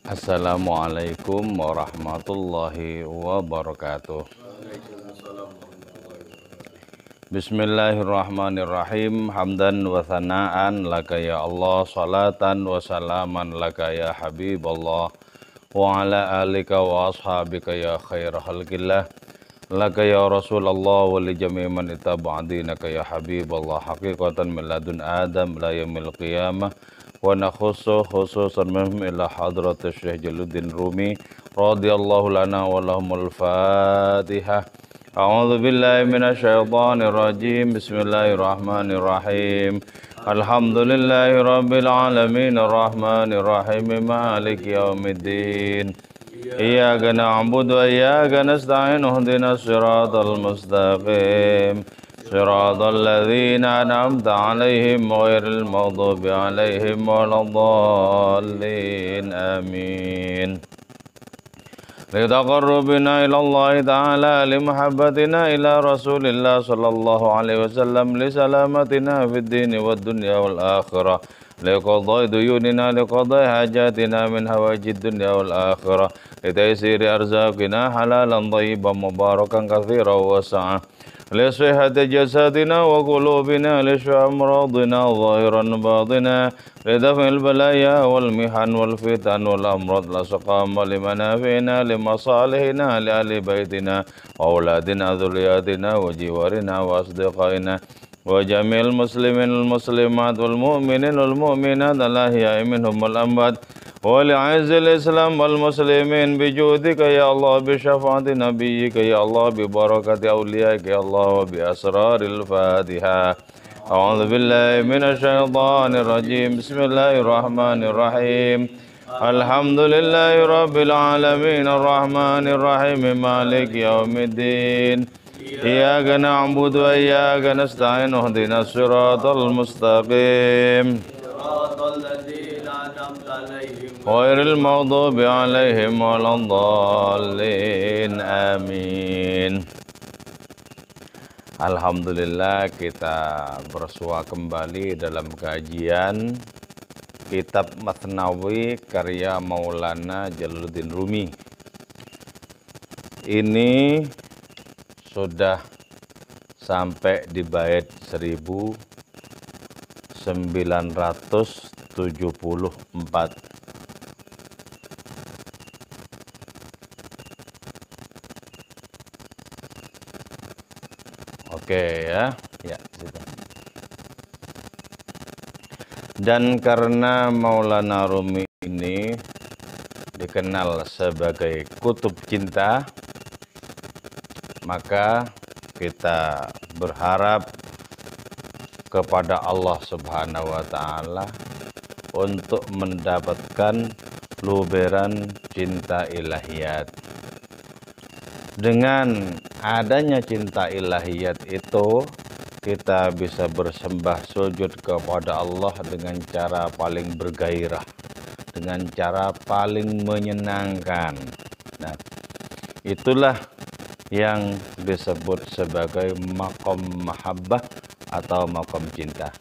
Assalamualaikum warahmatullahi wabarakatuh. Bismillahirrahmanirrahim. Hamdan wa thana'an laka ya Allah, salatan wa salaman laka ya Habiballah, wa ala alika wa ashabika ya khair khalqillah, laka ya Rasulullah wa li jami' man ittaba'dinaka ya Habiballah, haqiqatan min ladun Adam la yaumil qiyamah. Wa nakhussu khususan minhum ila hadratis Syekh Jaluddin Rumi radhiyallahu lana wa lahumul Fatihah. A'udzu billahi minasy syaithanir rajim. Bismillahirrahmanirrahim. Alhamdulillahi rabbil alamin arrahmanir rahim maliki yaumiddin. Iyyaka na'budu wa iyyaka nasta'in ihdinas siratal mustaqim. Siratal ladzina an'amta 'alaihim ghairil maghdubi 'alaihim waladdallin. Amin. Litaqarrubina ila Allah ta'ala limahabbatina ila Rasulillah sallallahu alaihi wasallam li salamatina fid dini wad dunya wal akhirah liqadai duyunina liqadai hajatina min hawajid dunya wal akhirah litaysiri arzaqina halalan thayyiban mubarakan katsiran wasa'ah لصحة جسدنا وقلوبنا لشفاء أمراضنا ظاهرا باطنا لدفع البلايا والمحن والفتن والأمراض لا سقام لمنافعنا لمصالحنا لأهل بيتنا وأولادنا ذرياتنا وجوارنا وأصدقائنا وجميع المسلمين والمسلمات والمؤمنين والمؤمنات الأحياء منهم والأموات ولعز الإسلام والمسلمين بجودك يا الله بشفاعة نبيك يا الله ببركة أوليائك يا الله وبأسرار الفاتحة. أعوذ بالله من الشيطان الرجيم. بسم الله الرحمن الرحيم. الحمد لله رب العالمين الرحمن الرحيم مالك يوم الدين. إياك نعبد وإياك نستعين اهدنا الصراط المستقيم غير المغضوب عليهم ولا الضالين. Amin. Alhamdulillah, kita bersua kembali dalam kajian kitab Matsnawi karya Maulana Jalaluddin Rumi. Ini sudah sampai di bait 1974. Oke ya, situ. Dan karena Maulana Rumi ini dikenal sebagai kutub cinta, maka kita berharap kepada Allah Subhanahu wa Ta'ala untuk mendapatkan luberan cinta ilahiyat. Dengan adanya cinta ilahiyat itu, kita bisa bersembah sujud kepada Allah dengan cara paling bergairah, dengan cara paling menyenangkan. Nah, itulah yang disebut sebagai maqam mahabbah atau maqam cinta.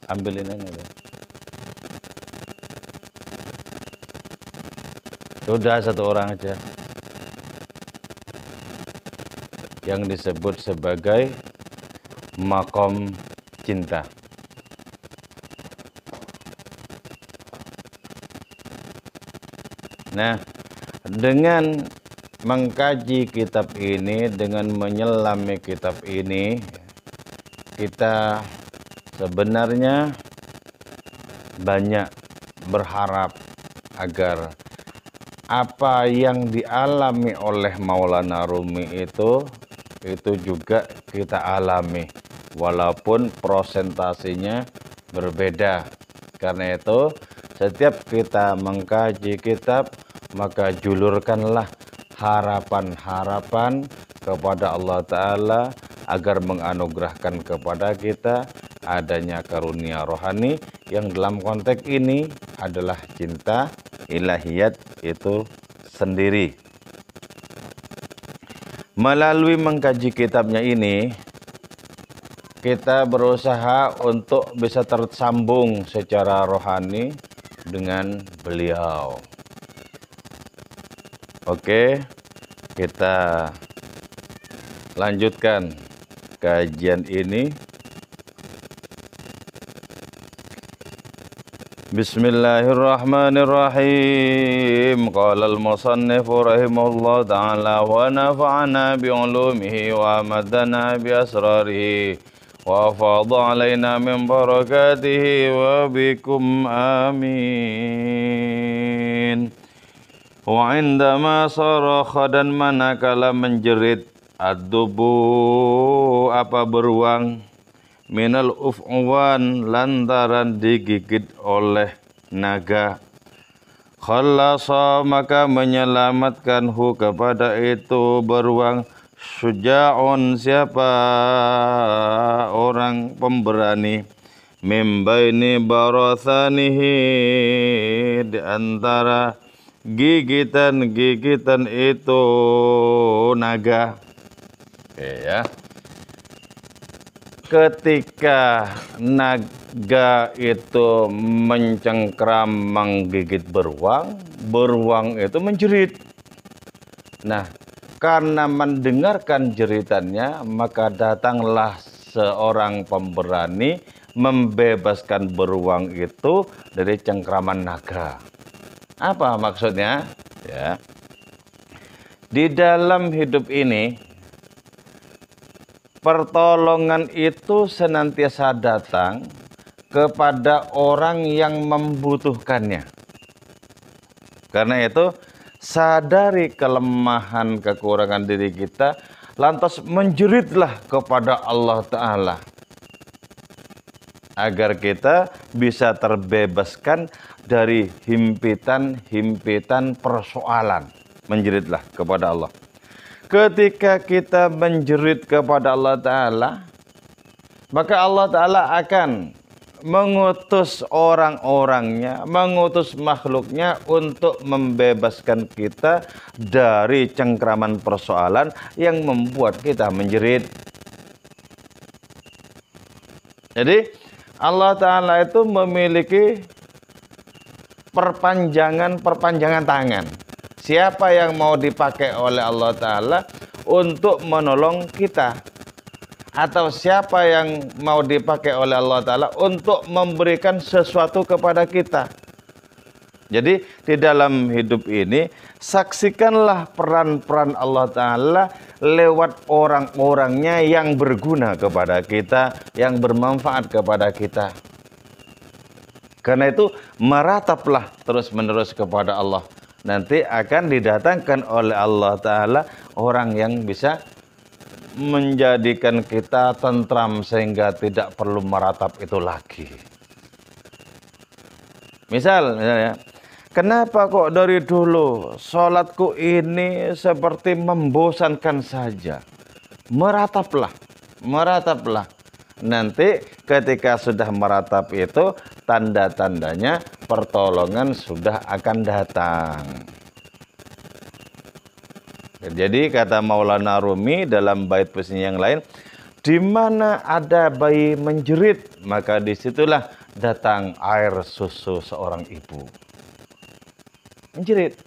Ambilin ini. Sudah satu orang aja. Yang disebut sebagai maqam cinta. Nah, dengan mengkaji kitab ini, dengan menyelami kitab ini, kita sebenarnya banyak berharap agar apa yang dialami oleh Maulana Rumi itu juga kita alami, walaupun prosentasinya berbeda. Karena itu, setiap kita mengkaji kitab, maka julurkanlah harapan-harapan kepada Allah Ta'ala agar menganugerahkan kepada kita adanya karunia rohani yang dalam konteks ini adalah cinta ilahiyat itu sendiri. Melalui mengkaji kitabnya ini, kita berusaha untuk bisa tersambung secara rohani dengan beliau. Oke, kita lanjutkan kajian ini. Bismillahirrahmanirrahim. Qala al-musannif rahimahullah ta'ala wa nafa'ana bi'ulumihi wa amadana bi asrarihi wa afadha alaina min barakatihi wa bikum amin. Wa indama sarakha, dan manakala menjerit, ad-dubu apa beruang, minal uf'wan lantaran digigit oleh naga, khallasa maka menyelamatkan hu kepada itu beruang, syuja'un siapa orang pemberani, mim baini barathanihi di antara gigitan-gigitan itu naga. Oke ya. Ketika naga itu mencengkram menggigit beruang, beruang itu menjerit. Nah, karena mendengarkan jeritannya, maka datanglah seorang pemberani membebaskan beruang itu dari cengkraman naga. Apa maksudnya? Ya. Di dalam hidup ini, pertolongan itu senantiasa datang kepada orang yang membutuhkannya. Karena itu, sadari kelemahan kekurangan diri kita, lantas menjeritlah kepada Allah Ta'ala, agar kita bisa terbebaskan dari himpitan-himpitan persoalan. Menjeritlah kepada Allah. Ketika kita menjerit kepada Allah Ta'ala, maka Allah Ta'ala akan mengutus orang-orangnya, mengutus makhluknya untuk membebaskan kita dari cengkraman persoalan yang membuat kita menjerit. Jadi Allah Ta'ala itu memiliki perpanjangan tangan. Siapa yang mau dipakai oleh Allah Ta'ala untuk menolong kita, atau siapa yang mau dipakai oleh Allah Ta'ala untuk memberikan sesuatu kepada kita. Jadi di dalam hidup ini, saksikanlah peran-peran Allah Ta'ala lewat orang-orangnya yang berguna kepada kita, yang bermanfaat kepada kita. Karena itu merataplah terus-menerus kepada Allah. Nanti akan didatangkan oleh Allah Ta'ala orang yang bisa menjadikan kita tentram sehingga tidak perlu meratap itu lagi. Misalnya, kenapa kok dari dulu sholatku ini seperti membosankan saja? Merataplah. Nanti ketika sudah meratap itu, tanda-tandanya pertolongan sudah akan datang. Jadi kata Maulana Rumi dalam bait puisinya yang lain, di mana ada bayi menjerit, maka disitulah datang air susu seorang ibu. Menjerit.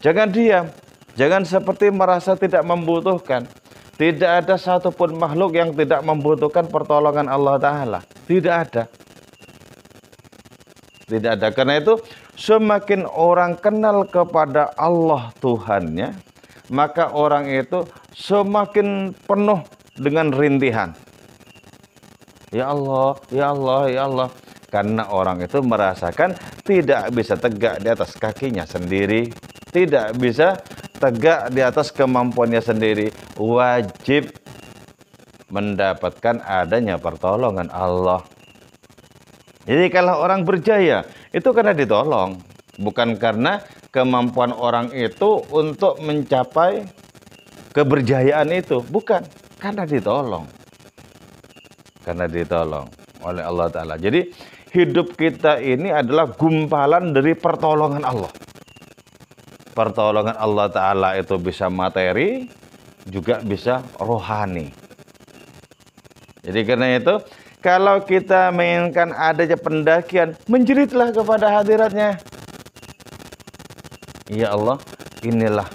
Jangan diam. Jangan seperti merasa tidak membutuhkan. Tidak ada satupun makhluk yang tidak membutuhkan pertolongan Allah Ta'ala. Tidak ada. Tidak ada. Karena itu, semakin orang kenal kepada Allah Tuhannya, maka orang itu semakin penuh dengan rintihan. Ya Allah, ya Allah, ya Allah. Karena orang itu merasakan tidak bisa tegak di atas kakinya sendiri. Tidak bisa tegak di atas kemampuannya sendiri. Wajib mendapatkan adanya pertolongan Allah. Jadi kalau orang berjaya, itu karena ditolong. Bukan karena kemampuan orang itu untuk mencapai keberjayaan itu. Bukan, karena ditolong. Karena ditolong oleh Allah Ta'ala. Jadi hidup kita ini adalah gumpalan dari pertolongan Allah. Pertolongan Allah Ta'ala itu bisa materi, juga bisa rohani. Jadi karena itu, kalau kita menginginkan adanya pendakian, menjeritlah kepada hadiratnya. Ya Allah, inilah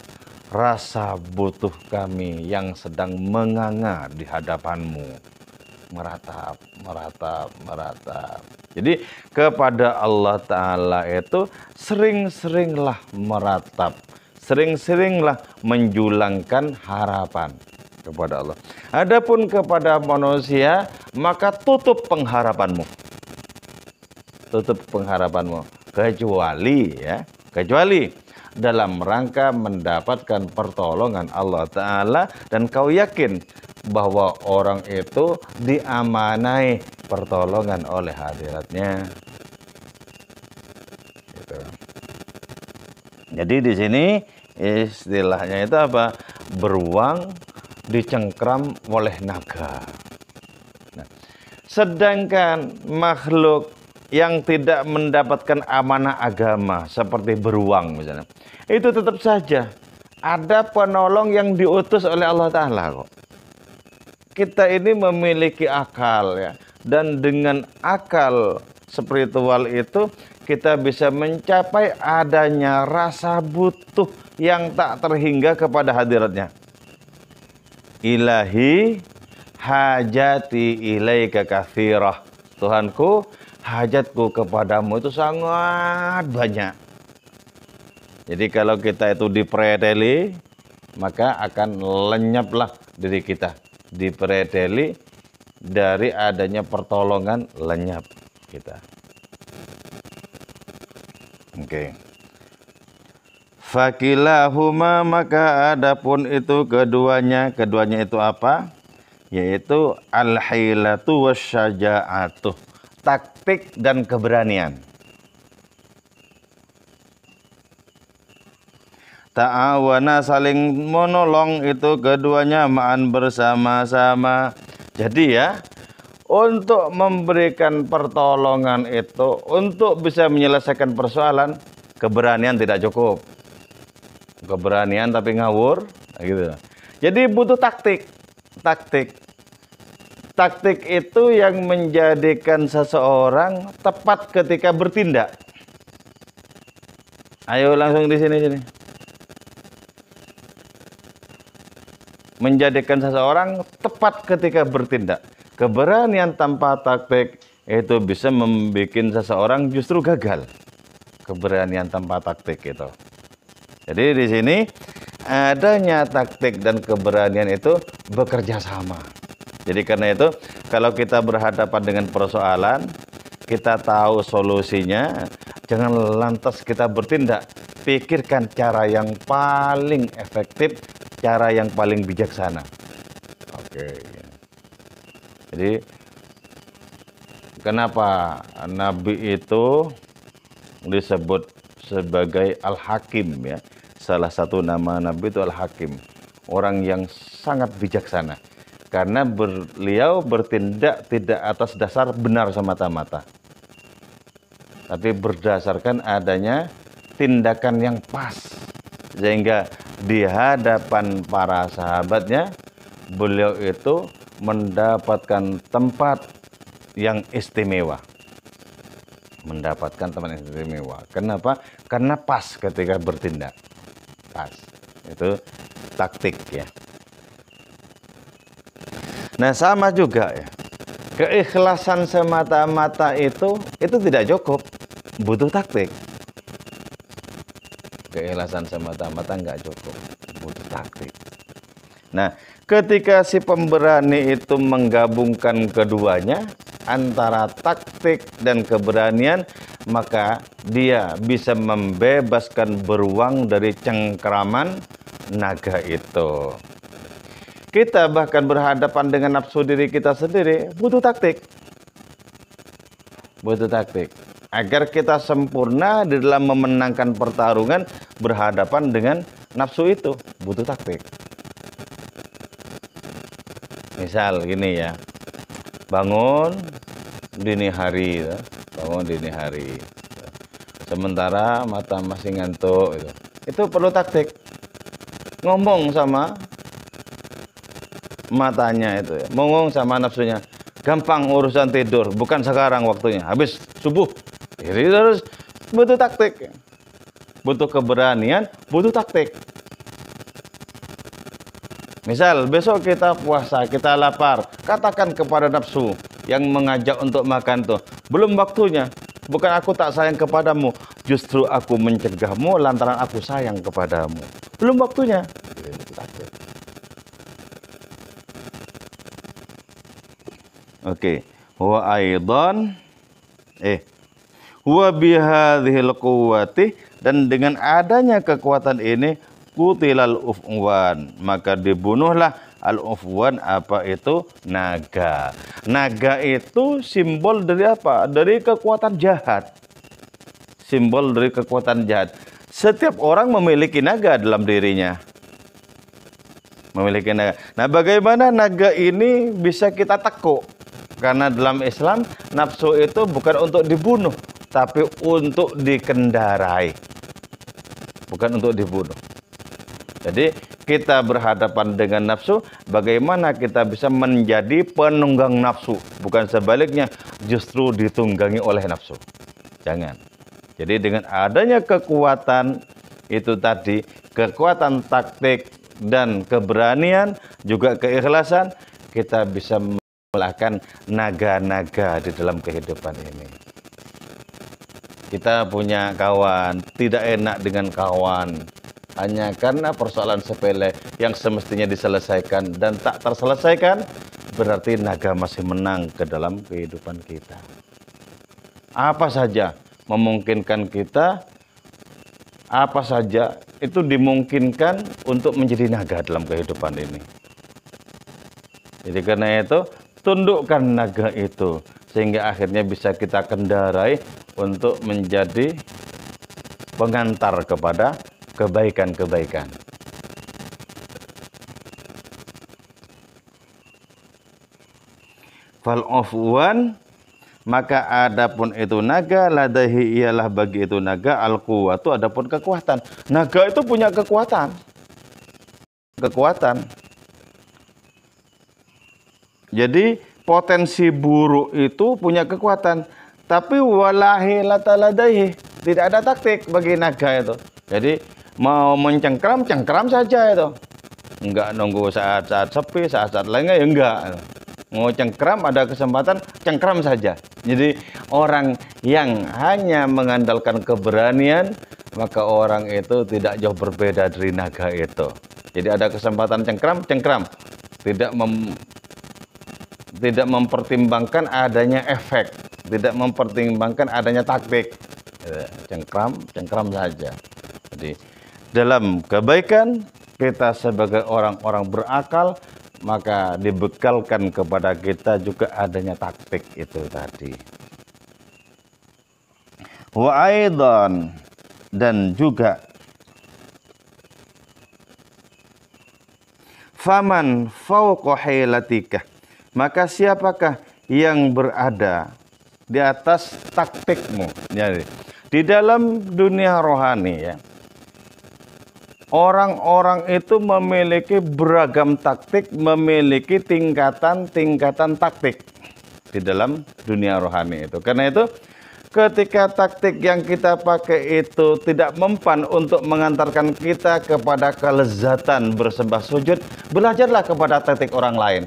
rasa butuh kami yang sedang menganga di hadapanmu. Meratap, meratap, meratap. Jadi kepada Allah Ta'ala itu sering-seringlah meratap. Sering-seringlah menjulangkan harapan kepada Allah. Adapun kepada manusia, maka tutup pengharapanmu. Tutup pengharapanmu. Kecuali dalam rangka mendapatkan pertolongan Allah Ta'ala dan kau yakin bahwa orang itu diamanai pertolongan oleh hadiratnya. Gitu. Jadi di sini istilahnya itu apa? Beruang dicengkram oleh naga. Nah, sedangkan makhluk yang tidak mendapatkan amanah agama seperti beruang misalnya, itu tetap saja ada penolong yang diutus oleh Allah Ta'ala kok. Kita ini memiliki akal ya, dan dengan akal spiritual itu kita bisa mencapai adanya rasa butuh yang tak terhingga kepada hadiratnya. Ilahi hajati ilaika katsirah. Tuhanku, hajatku kepadamu itu sangat banyak. Jadi kalau kita itu dipreteli, maka akan lenyaplah diri kita. Dipreteli, dari adanya pertolongan lenyap kita. Oke. Fakilahuma, maka adapun itu keduanya itu apa? Yaitu al-hilatu wasyaja'atu, taktik dan keberanian. Ta'awana, saling menolong itu keduanya ma'an, bersama-sama. Jadi ya, untuk memberikan pertolongan itu, untuk bisa menyelesaikan persoalan, keberanian tidak cukup. Keberanian tapi ngawur, gitu. Jadi butuh taktik. Taktik itu yang menjadikan seseorang tepat ketika bertindak. Ayo langsung di sini. Menjadikan seseorang tepat ketika bertindak. Keberanian tanpa taktik itu bisa membuat seseorang justru gagal. Keberanian tanpa taktik itu. Jadi di sini adanya taktik dan keberanian itu bekerja sama. Jadi karena itu kalau kita berhadapan dengan persoalan, kita tahu solusinya, jangan lantas kita bertindak. Pikirkan cara yang paling efektif, cara yang paling bijaksana. Oke. Jadi kenapa Nabi itu disebut sebagai Al-Hakim ya? Salah satu nama Nabi itu Al-Hakim, orang yang sangat bijaksana. Karena beliau bertindak tidak atas dasar benar semata-mata, tapi berdasarkan adanya tindakan yang pas. Sehingga di hadapan para sahabatnya, beliau itu mendapatkan tempat yang istimewa. Mendapatkan tempat yang istimewa. Kenapa? Karena pas ketika bertindak. Pas. Itu taktik ya. Nah sama juga ya. Keikhlasan semata-mata itu tidak cukup. Butuh taktik. Keikhlasan semata-mata nggak cukup. Butuh taktik. Nah ketika si pemberani itu menggabungkan keduanya, antara taktik dan keberanian, maka dia bisa membebaskan beruang dari cengkraman naga itu. Kita bahkan berhadapan dengan nafsu diri kita sendiri, butuh taktik. Butuh taktik. Agar kita sempurna di dalam memenangkan pertarungan berhadapan dengan nafsu itu, butuh taktik. Misal gini ya, bangun dini hari, sementara mata masih ngantuk, itu perlu taktik. Ngomong sama matanya itu, ngomong sama nafsunya, gampang urusan tidur, bukan sekarang waktunya, habis subuh. Jadi terus butuh taktik, butuh keberanian, butuh taktik. Misal besok kita puasa, kita lapar, katakan kepada nafsu yang mengajak untuk makan tuh, belum waktunya. Bukan aku tak sayang kepadamu, justru aku mencegahmu lantaran aku sayang kepadamu. Belum waktunya. Oke. Wa aidan wa bihadhil quwwati, dan dengan adanya kekuatan ini kutilal ufwan, maka dibunuhlah al ufwan. Apa itu? Naga. Naga itu simbol dari apa? Dari kekuatan jahat. Simbol dari kekuatan jahat. Setiap orang memiliki naga dalam dirinya. Memiliki naga. Nah, bagaimana naga ini bisa kita tekuk? Karena dalam Islam nafsu itu bukan untuk dibunuh, tapi untuk dikendarai. Bukan untuk dibunuh. Jadi kita berhadapan dengan nafsu, bagaimana kita bisa menjadi penunggang nafsu, bukan sebaliknya justru ditunggangi oleh nafsu. Jangan. Jadi dengan adanya kekuatan itu tadi, kekuatan taktik dan keberanian, juga keikhlasan, kita bisa mengalahkan naga-naga di dalam kehidupan ini. Kita punya kawan, tidak enak dengan kawan, hanya karena persoalan sepele yang semestinya diselesaikan dan tak terselesaikan, berarti naga masih menang ke dalam kehidupan kita. Apa saja memungkinkan kita, apa saja itu dimungkinkan untuk menjadi naga dalam kehidupan ini. Jadi karena itu, tundukkan naga itu, sehingga akhirnya bisa kita kendarai untuk menjadi pengantar kepada kebaikan-kebaikan. Fal afwan, maka adapun itu naga, ladahi ialah bagi itu naga, al quwwatu adapun kekuatan. Naga itu punya kekuatan. Kekuatan. Jadi potensi buruk itu punya kekuatan, tapi walahi lataladaihi, tidak ada taktik bagi naga itu. Jadi mau mencengkram, cengkram saja itu. Enggak nunggu saat-saat sepi, saat-saat lainnya ya enggak. Mau cengkram, ada kesempatan, cengkram saja. Jadi orang yang hanya mengandalkan keberanian, maka orang itu tidak jauh berbeda dari naga itu. Jadi ada kesempatan cengkram, cengkram. Tidak mempertimbangkan adanya efek, tidak mempertimbangkan adanya taktik. Cengkram, cengkram saja. Jadi dalam kebaikan kita sebagai orang-orang berakal, maka dibekalkan kepada kita juga adanya taktik itu tadi. Wa aidan, dan juga faman fawqa hilatika, maka siapakah yang berada di atas taktikmu. Jadi di dalam dunia rohani ya, orang-orang itu memiliki beragam taktik, memiliki tingkatan-tingkatan taktik di dalam dunia rohani itu. Karena itu, ketika taktik yang kita pakai itu tidak mempan untuk mengantarkan kita kepada kelezatan bersembah sujud, belajarlah kepada taktik orang lain.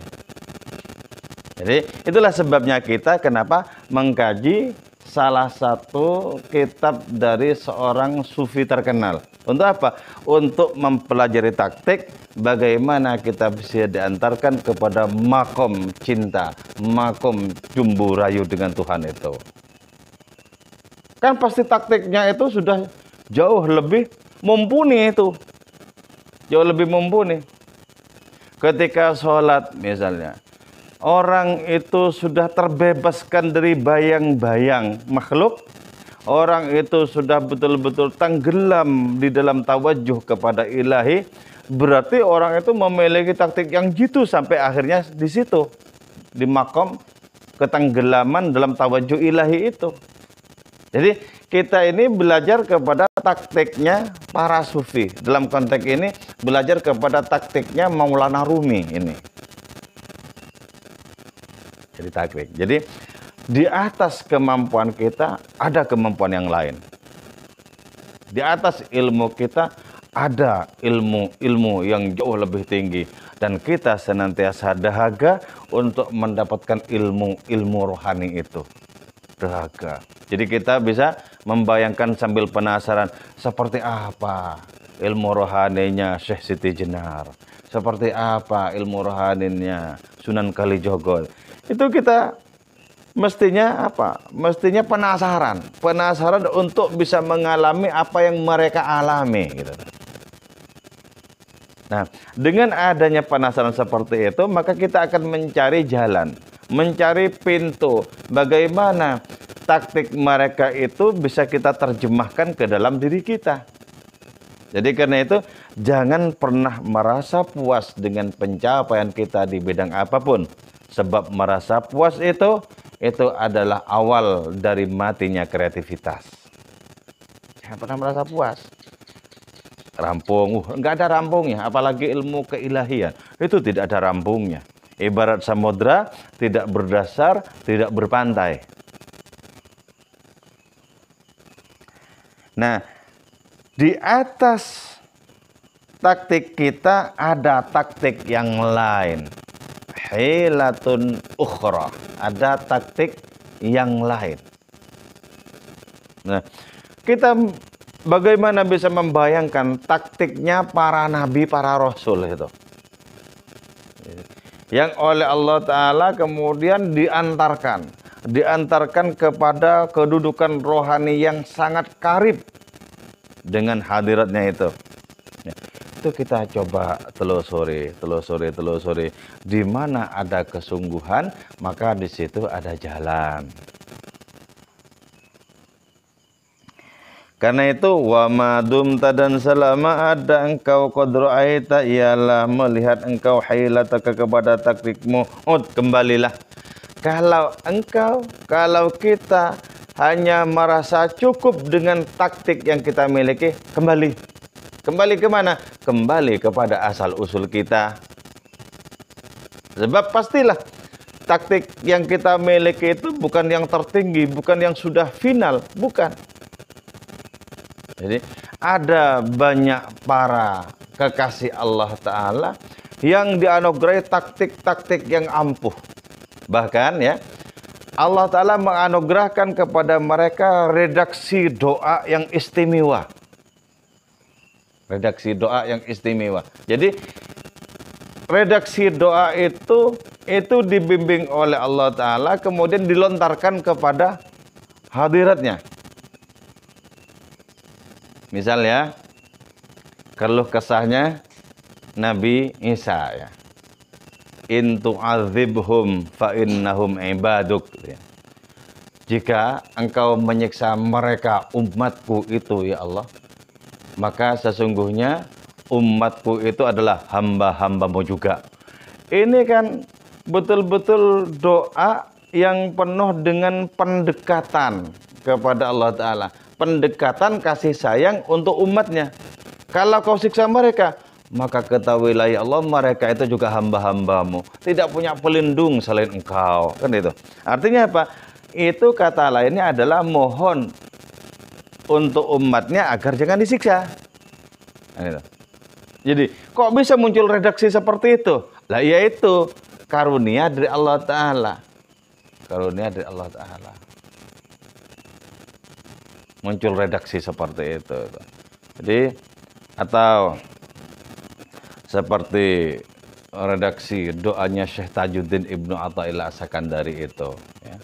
Jadi itulah sebabnya kita kenapa mengkaji salah satu kitab dari seorang sufi terkenal. Untuk apa? Untuk mempelajari taktik bagaimana kita bisa diantarkan kepada makom cinta, makom jumbu rayu dengan Tuhan itu. Kan pasti taktiknya itu sudah jauh lebih mumpuni itu. Jauh lebih mumpuni. Ketika sholat misalnya, orang itu sudah terbebaskan dari bayang-bayang makhluk. Orang itu sudah betul-betul tenggelam di dalam tawajuh kepada ilahi. Berarti orang itu memiliki taktik yang jitu sampai akhirnya di situ. Di makom ketenggelaman dalam tawajuh ilahi itu. Jadi kita ini belajar kepada taktiknya para sufi. Dalam konteks ini belajar kepada taktiknya Maulana Rumi ini. Jadi taktik. Jadi di atas kemampuan kita ada kemampuan yang lain. Di atas ilmu kita ada ilmu yang jauh lebih tinggi. dan kita senantiasa dahaga untuk mendapatkan ilmu rohani itu. Dahaga. Jadi kita bisa membayangkan sambil penasaran seperti apa ilmu rohaninya Syekh Siti Jenar, seperti apa ilmu rohaninya Sunan Kalijogo. Itu kita mestinya apa? Mestinya penasaran untuk bisa mengalami apa yang mereka alami gitu. Nah, dengan adanya penasaran seperti itu, maka kita akan mencari jalan, mencari pintu bagaimana taktik mereka itu bisa kita terjemahkan ke dalam diri kita. Jadi karena itu, jangan pernah merasa puas dengan pencapaian kita di bidang apapun. Sebab merasa puas itu adalah awal dari matinya kreativitas. Jangan pernah merasa puas. Rampung, enggak ada rampungnya, apalagi ilmu keilahian. Itu tidak ada rampungnya. Ibarat samudra, tidak berdasar, tidak berpantai. Nah, di atas taktik kita ada taktik yang lain. Hilatun ukhra. Ada taktik yang lain. Nah, kita bagaimana bisa membayangkan taktiknya para nabi, para rasul itu. Yang oleh Allah Ta'ala kemudian diantarkan kepada kedudukan rohani yang sangat karib dengan hadiratnya itu. Itu kita coba telusuri. Di mana ada kesungguhan, maka di situ ada jalan. Karena itu wa madumta, dan selama ada engkau qad ra'aita, ialah melihat engkau hilataka kepada taktikmu, kembalilah. Kalau kita hanya merasa cukup dengan taktik yang kita miliki, kembali ke mana? Kembali kepada asal usul kita. Sebab pastilah taktik yang kita miliki itu bukan yang tertinggi, bukan yang sudah final, bukan. Jadi ada banyak para kekasih Allah Ta'ala yang dianugerahi taktik-taktik yang ampuh. Bahkan ya, Allah Ta'ala menganugerahkan kepada mereka redaksi doa yang istimewa. Redaksi doa yang istimewa. Jadi redaksi doa itu dibimbing oleh Allah Ta'ala, kemudian dilontarkan kepada hadiratnya. Misal ya, keluh kesahnya Nabi Isa ya. In tu'adzibhum fa innahum ibaduk. Jika engkau menyiksa mereka, umatku itu ya Allah, maka sesungguhnya umatku itu adalah hamba-hambamu juga. Ini kan betul-betul doa yang penuh dengan pendekatan kepada Allah Ta'ala. Pendekatan kasih sayang untuk umatnya. Kalau kau siksa mereka, maka ketahuilah ya Allah, mereka itu juga hamba-hambamu. Tidak punya pelindung selain engkau. Kan itu. Artinya apa? Itu kata lainnya adalah mohon untuk umatnya agar jangan disiksa. Kan itu. Jadi, kok bisa muncul redaksi seperti itu? Lah, yaitu karunia dari Allah Ta'ala. Karunia dari Allah Ta'ala. Muncul redaksi seperti itu. Jadi, atau seperti redaksi doanya Syekh Tajuddin Ibnu Athaillah As-Sakandari itu. Ya.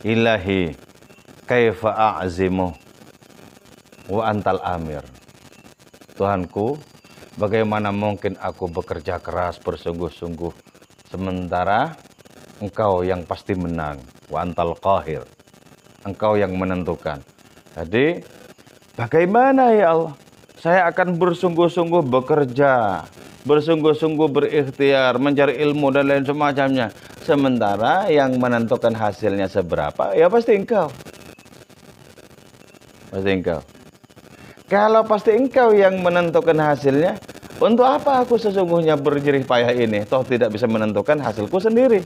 Ilahi, kaifa a'zimu wa antal amir. Tuhanku, bagaimana mungkin aku bekerja keras, bersungguh-sungguh, sementara engkau yang pasti menang. Wa antal qahir. Engkau yang menentukan. Jadi, bagaimana ya Allah? Saya akan bersungguh-sungguh bekerja, bersungguh-sungguh berikhtiar, mencari ilmu dan lain semacamnya. Sementara yang menentukan hasilnya seberapa, ya pasti engkau. Pasti engkau. Kalau pasti engkau yang menentukan hasilnya, untuk apa aku sesungguhnya berjerih payah ini? Toh tidak bisa menentukan hasilku sendiri.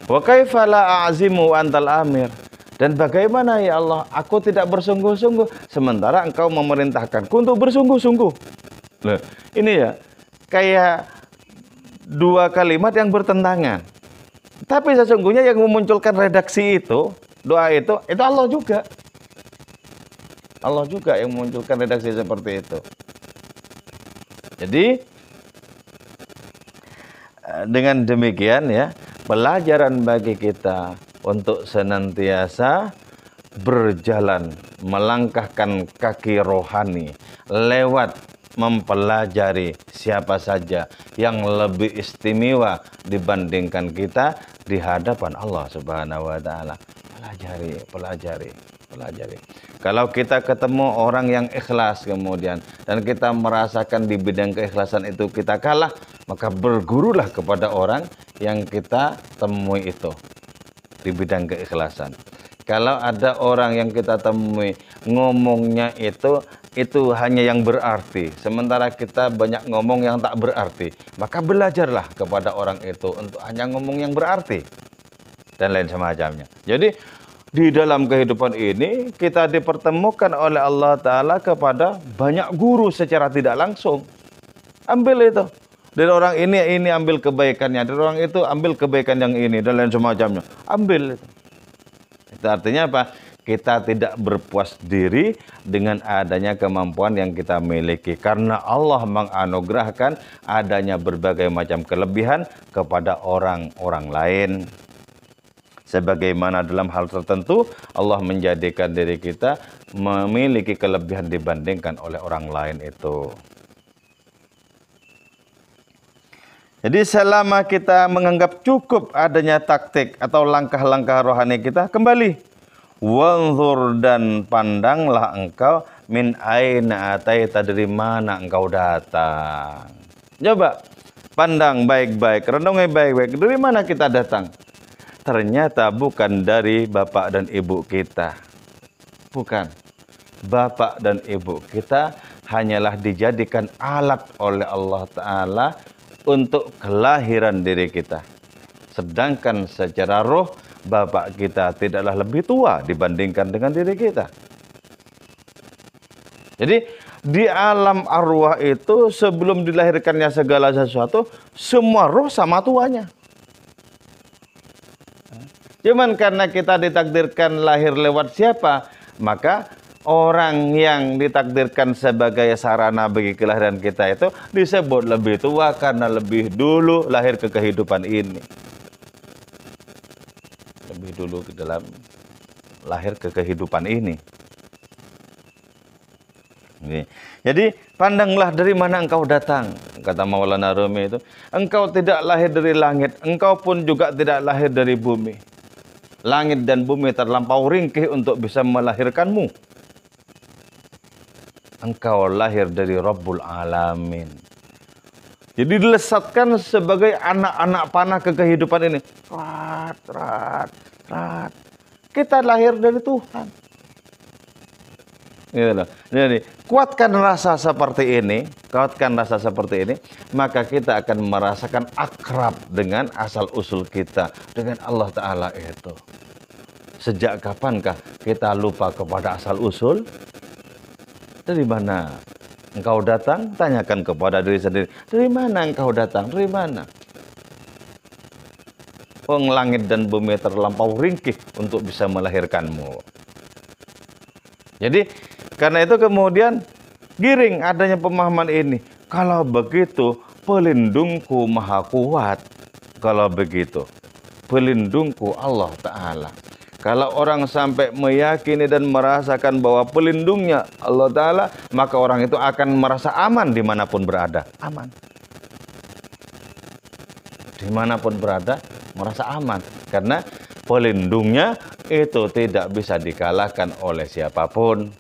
Wa kaifa la a'zimu antal amir. Dan bagaimana ya Allah, aku tidak bersungguh-sungguh sementara engkau memerintahkanku untuk bersungguh-sungguh. Loh, ini ya kayak dua kalimat yang bertentangan. Tapi sesungguhnya yang memunculkan redaksi itu, doa itu Allah juga. Allah juga yang memunculkan redaksi seperti itu. Jadi dengan demikian ya, pelajaran bagi kita untuk senantiasa berjalan, melangkahkan kaki rohani lewat mempelajari siapa saja yang lebih istimewa dibandingkan kita di hadapan Allah Subhanahu wa taala. Pelajari. Kalau kita ketemu orang yang ikhlas kemudian dan kita merasakan di bidang keikhlasan itu kita kalah, maka bergurulah kepada orang yang kita temui itu di bidang keikhlasan. Kalau ada orang yang kita temui ngomongnya itu hanya yang berarti, sementara kita banyak ngomong yang tak berarti, maka belajarlah kepada orang itu untuk hanya ngomong yang berarti dan lain semacamnya. Jadi di dalam kehidupan ini kita dipertemukan oleh Allah Ta'ala kepada banyak guru secara tidak langsung. Ambil itu. Dari orang ini ambil kebaikannya, dari orang itu ambil kebaikan yang ini dan lain semacamnya. Ambil itu. Itu artinya apa? Kita tidak berpuas diri dengan adanya kemampuan yang kita miliki. Karena Allah menganugerahkan adanya berbagai macam kelebihan kepada orang-orang lain. Sebagaimana dalam hal tertentu Allah menjadikan diri kita memiliki kelebihan dibandingkan oleh orang lain itu. Jadi selama kita menganggap cukup adanya taktik atau langkah-langkah rohani kita, kembali. Wanzur dan pandanglah engkau min aina ataita, dari mana engkau datang. Coba pandang baik-baik, renungi baik-baik, dari mana kita datang. Ternyata bukan dari bapak dan ibu kita. Bukan. Bapak dan ibu kita hanyalah dijadikan alat oleh Allah Ta'ala untuk kelahiran diri kita. Sedangkan secara roh, bapak kita tidaklah lebih tua dibandingkan dengan diri kita. Jadi di alam arwah itu sebelum dilahirkannya segala sesuatu, semua roh sama tuanya. Cuman karena kita ditakdirkan lahir lewat siapa, maka orang yang ditakdirkan sebagai sarana bagi kelahiran kita itu disebut lebih tua karena lebih dulu lahir ke kehidupan ini. Lebih dulu ke dalam lahir ke kehidupan ini. Jadi pandanglah dari mana engkau datang. Kata Maulana Rumi itu, engkau tidak lahir dari langit, engkau pun juga tidak lahir dari bumi. Langit dan bumi terlampau ringkih untuk bisa melahirkanmu. Engkau lahir dari Rabbul Alamin. Jadi dilesatkan sebagai anak-anak panah ke kehidupan ini. Rat. Kita lahir dari Tuhan. Jadi kuatkan rasa seperti ini, maka kita akan merasakan akrab dengan asal usul kita, dengan Allah Ta'ala itu. Sejak kapankah kita lupa kepada asal usul? Dari mana engkau datang? Tanyakan kepada diri sendiri. Dari mana engkau datang? Dari mana? Langit dan bumi terlampau ringkih untuk bisa melahirkanmu. Jadi karena itu kemudian giring adanya pemahaman ini. Kalau begitu pelindungku maha kuat. Kalau begitu pelindungku Allah Ta'ala. Kalau orang sampai meyakini dan merasakan bahwa pelindungnya Allah Ta'ala, maka orang itu akan merasa aman dimanapun berada. Aman. Dimanapun berada, merasa aman. Karena pelindungnya itu tidak bisa dikalahkan oleh siapapun.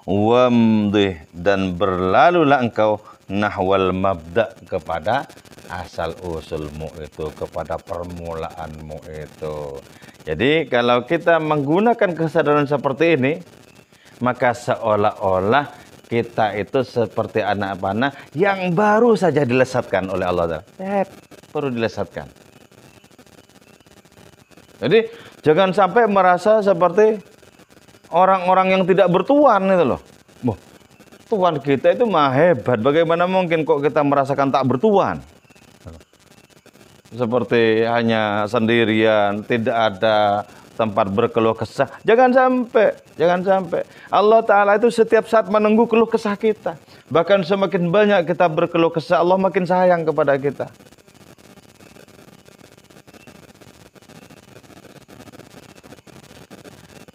Wamdih, dan berlalulah engkau nahwal mabda, kepada asal usulmu itu, kepada permulaanmu itu. Jadi kalau kita menggunakan kesadaran seperti ini, maka seolah-olah kita itu seperti anak panah yang baru saja dilesatkan oleh Allah. Baru dilesatkan. Jadi jangan sampai merasa seperti orang-orang yang tidak bertuan itu loh. Wah, Tuhan kita itu mah hebat. Bagaimana mungkin kok kita merasakan tak bertuan? Seperti hanya sendirian, tidak ada tempat berkeluh kesah. Jangan sampai, jangan sampai. Allah Ta'ala itu setiap saat menunggu keluh kesah kita. Bahkan semakin banyak kita berkeluh kesah, Allah makin sayang kepada kita.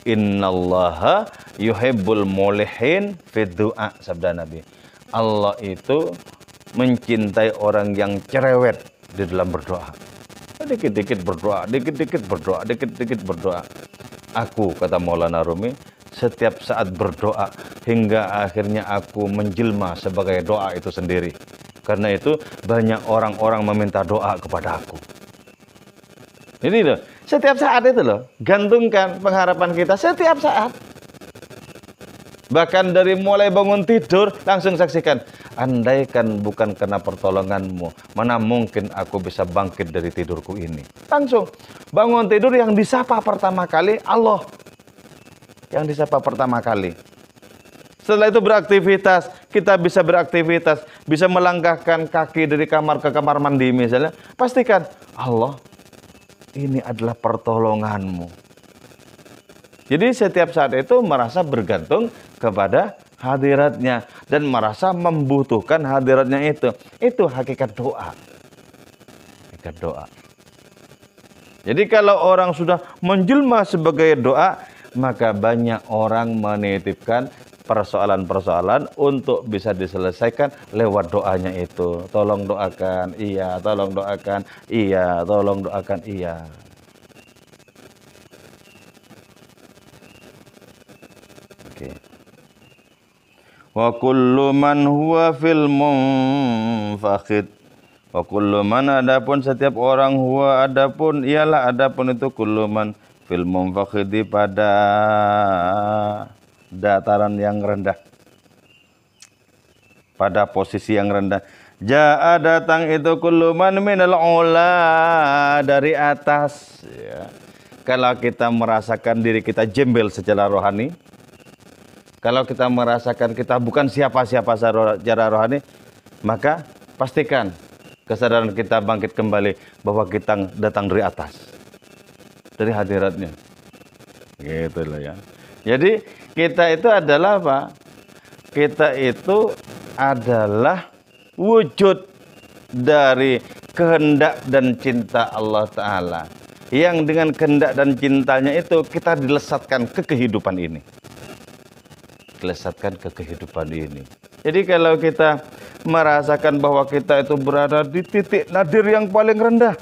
Innallaha yuhibbul mulihin fid du'a, sabda Nabi. Allah itu mencintai orang yang cerewet di dalam berdoa. Dikit-dikit berdoa, dikit-dikit berdoa, dikit-dikit berdoa. Aku, kata Maulana Rumi, setiap saat berdoa hingga akhirnya aku menjelma sebagai doa itu sendiri. Karena itu banyak orang-orang meminta doa kepada aku. Ini loh, setiap saat itu loh, gantungkan pengharapan kita setiap saat. Bahkan dari mulai bangun tidur, langsung saksikan. Andaikan bukan karena pertolonganmu, mana mungkin aku bisa bangkit dari tidurku ini. Langsung, bangun tidur yang disapa pertama kali, Allah. Yang disapa pertama kali. Setelah itu beraktivitas, kita bisa beraktivitas, bisa melangkahkan kaki dari kamar ke kamar mandi misalnya. Pastikan, Allah, ini adalah pertolonganmu. Jadi setiap saat itu merasa bergantung kepada hadiratnya dan merasa membutuhkan hadiratnya itu. Itu hakikat doa. Hakikat doa. Jadi kalau orang sudah menjelma sebagai doa, maka banyak orang menitipkan persoalan-persoalan untuk bisa diselesaikan lewat doanya itu. Tolong doakan, iya. Tolong doakan, iya. Tolong doakan, iya. Oke. Wa kullu man huwa fil munfakhid. Wa kullu man, adapun setiap orang, huwa adapun, ialah adapun itu kullu man fil munfakhidi, pada dataran yang rendah, pada posisi yang rendah. Ja'a, datang itu kullu man minal ula, dari atas ya. Kalau kita merasakan diri kita jembel secara rohani, kalau kita merasakan kita bukan siapa-siapa secara rohani, maka pastikan kesadaran kita bangkit kembali bahwa kita datang dari atas, dari hadiratnya. Gitu loh ya. Jadi kita itu adalah apa? Kita itu adalah wujud dari kehendak dan cinta Allah Ta'ala. Yang dengan kehendak dan cintanya itu kita dilesatkan ke kehidupan ini. Dilesatkan ke kehidupan ini. Jadi kalau kita merasakan bahwa kita itu berada di titik nadir yang paling rendah,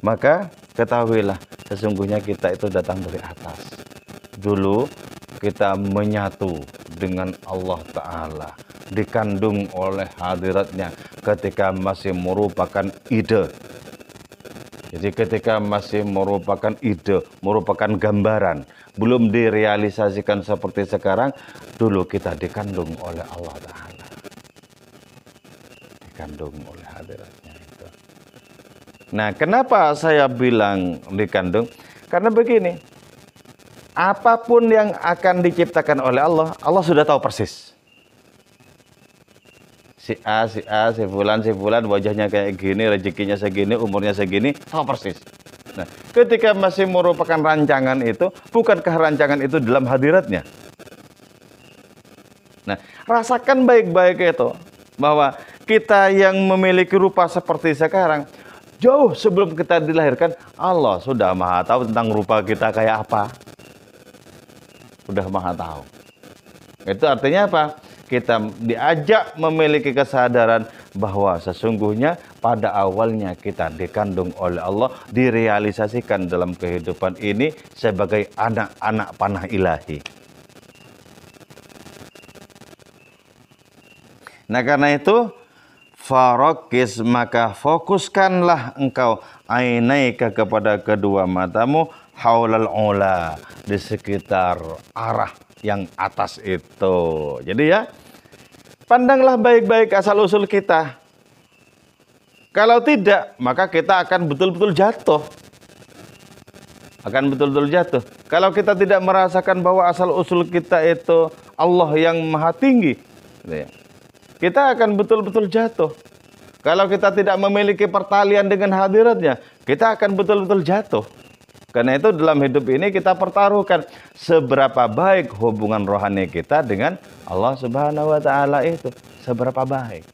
maka ketahuilah sesungguhnya kita itu datang dari atas. Dulu kita menyatu dengan Allah Ta'ala, dikandung oleh hadiratnya ketika masih merupakan ide. Jadi ketika masih merupakan ide, merupakan gambaran, belum direalisasikan seperti sekarang, dulu kita dikandung oleh Allah Ta'ala. Dikandung oleh hadiratnya itu. Nah, kenapa saya bilang dikandung? Karena begini, apapun yang akan diciptakan oleh Allah, Allah sudah tahu persis. Si A, si fulan, wajahnya kayak gini, rezekinya segini, umurnya segini, tahu persis. Nah, ketika masih merupakan rancangan itu, bukankah rancangan itu dalam hadiratnya? Nah, rasakan baik-baik itu, bahwa kita yang memiliki rupa seperti sekarang, jauh sebelum kita dilahirkan, Allah sudah maha tahu tentang rupa kita kayak apa. Sudah maha tahu. Itu artinya apa? Kita diajak memiliki kesadaran bahwa sesungguhnya pada awalnya kita dikandung oleh Allah, direalisasikan dalam kehidupan ini sebagai anak-anak panah ilahi. Nah, karena itu farokis, maka fokuskanlah engkau ainaika, kepada kedua matamu, haulal ula, di sekitar arah yang atas itu. Jadi ya, pandanglah baik-baik asal-usul kita. Kalau tidak, maka kita akan betul-betul jatuh. akan betul-betul jatuh. Kalau kita tidak merasakan bahwa asal-usul kita itu Allah yang maha tinggi, gitu ya, kita akan betul-betul jatuh. Kalau kita tidak memiliki pertalian dengan hadiratnya, kita akan betul-betul jatuh. Karena itu dalam hidup ini kita pertaruhkan seberapa baik hubungan rohani kita dengan Allah Subhanahu wa taala itu. Seberapa baik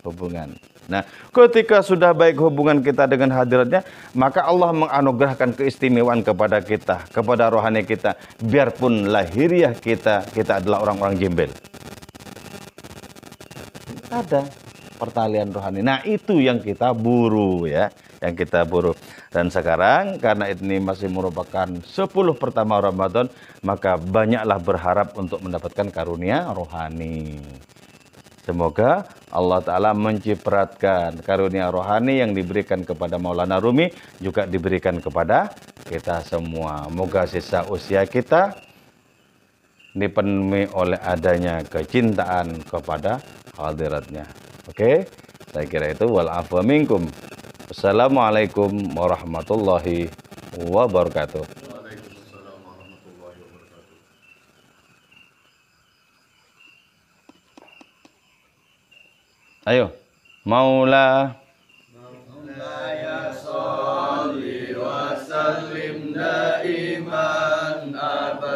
hubungan. Nah, ketika sudah baik hubungan kita dengan hadiratnya, maka Allah menganugerahkan keistimewaan kepada kita, kepada rohani kita. Biarpun lahiriah kita adalah orang-orang gembel. Ada pertalian rohani. Nah, itu yang kita buru ya, yang kita buru. Dan sekarang karena ini masih merupakan 10 pertama Ramadan, maka banyaklah berharap untuk mendapatkan karunia rohani. Semoga Allah Ta'ala mencipratkan karunia rohani yang diberikan kepada Maulana Rumi juga diberikan kepada kita semua. Moga sisa usia kita dipenuhi oleh adanya kecintaan kepada hadiratnya. Oke, saya kira itu. Wal afwa minkum. Assalamualaikum warahmatullahi wabarakatuh. Waalaikumsalam warahmatullahi wabarakatuh. Ayo, Maula